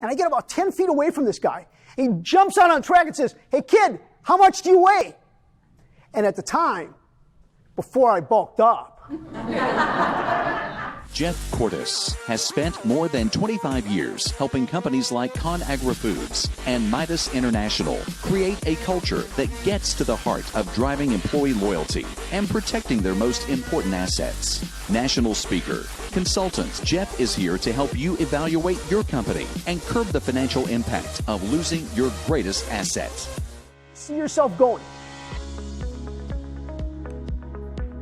And I get about 10 feet away from this guy. He jumps out on track and says, "Hey kid, how much do you weigh?" And at the time, before I bulked up, Jeff Kortes has spent more than 25 years helping companies like ConAgra Foods and Midas International create a culture that gets to the heart of driving employee loyalty and protecting their most important assets. National speaker, consultant Jeff is here to help you evaluate your company and curb the financial impact of losing your greatest asset. See yourself going.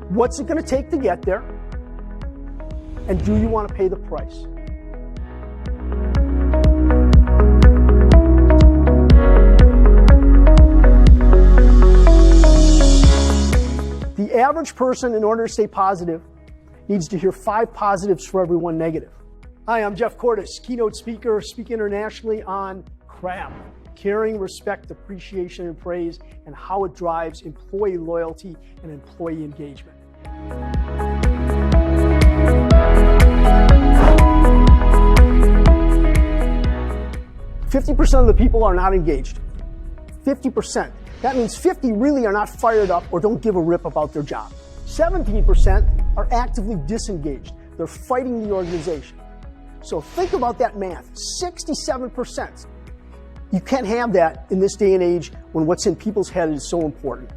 What's it going to take to get there? And do you want to pay the price? The average person, in order to stay positive, needs to hear 5 positives for every 1 negative. Hi, I'm Jeff Kortes, keynote speaker, speak internationally on C.R.A.P, caring, respect, appreciation, and praise, and how it drives employee loyalty and employee engagement. 50% of the people are not engaged. 50%. That means 50 really are not fired up or don't give a rip about their job. 17% are actively disengaged. They're fighting the organization. So think about that math, 67%. You can't have that in this day and age when what's in people's head is so important.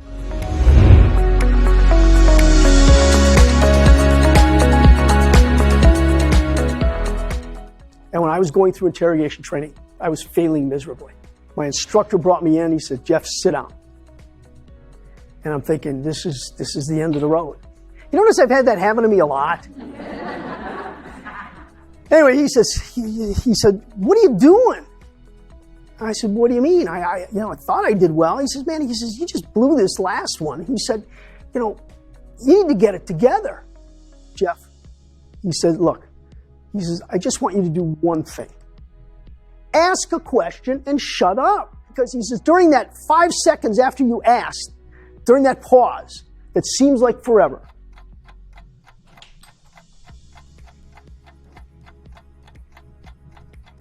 And when I was going through interrogation training, I was failing miserably. My instructor brought me in, he said, "Jeff, sit down." And I'm thinking, this is the end of the road. You notice I've had that happen to me a lot? Anyway, he said, "What are you doing?" And I said, "What do you mean? I thought I did well." He says, "Man," he says, "you just blew this last one." He said, "You need to get it together, Jeff." He said, "Look," he says, "I just want you to do one thing. Ask a question and shut up." Because he says, during that 5 seconds after you asked, during that pause that seems like forever,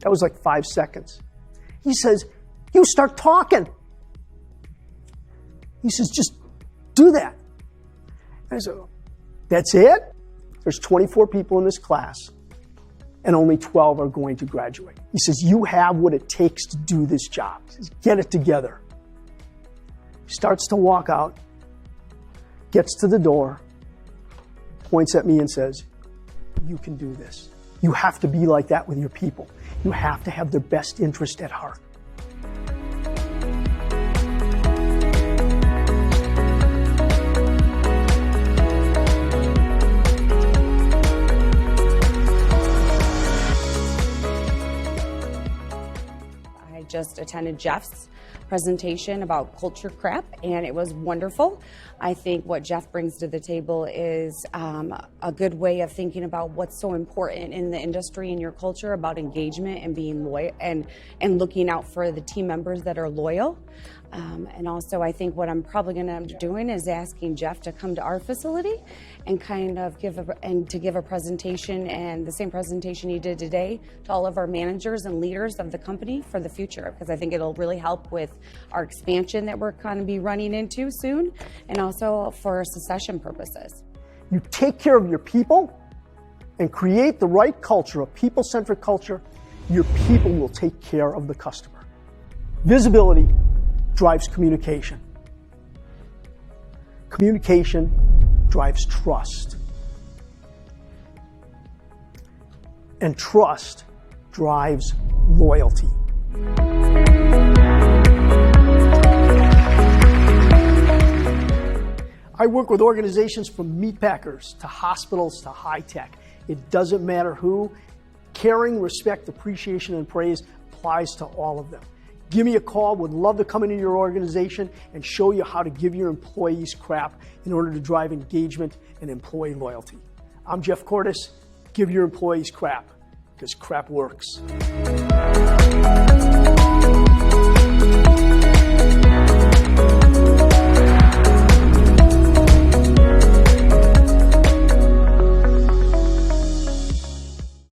that was like 5 seconds. He says, "You start talking." He says, "Just do that." And I said, "That's it?" There's 24 people in this class, and only 12 are going to graduate. He says, "You have what it takes to do this job." He says, "Get it together." He starts to walk out, gets to the door, points at me and says, "You can do this." You have to be like that with your people. You have to have their best interest at heart. I just attended Jeff's presentation about culture C.R.A.P, and it was wonderful. I think what Jeff brings to the table is a good way of thinking about what's so important in the industry and your culture about engagement and being loyal and looking out for the team members that are loyal. And also, I think what I'm probably going to end up doing is asking Jeff to come to our facility and kind of give a presentation, and the same presentation he did today, to all of our managers and leaders of the company for the future, because I think it'll really help with our expansion that we're going to be running into soon, and also for succession purposes. You take care of your people and create the right culture, a people-centric culture, your people will take care of the customer. Visibility drives communication. Communication drives trust. And trust drives loyalty. I work with organizations from meat packers to hospitals to high tech. It doesn't matter who. Caring, respect, appreciation, and praise applies to all of them. Give me a call. Would love to come into your organization and show you how to give your employees C.R.A.P in order to drive engagement and employee loyalty. I'm Jeff Kortes. Give your employees C.R.A.P because C.R.A.P works.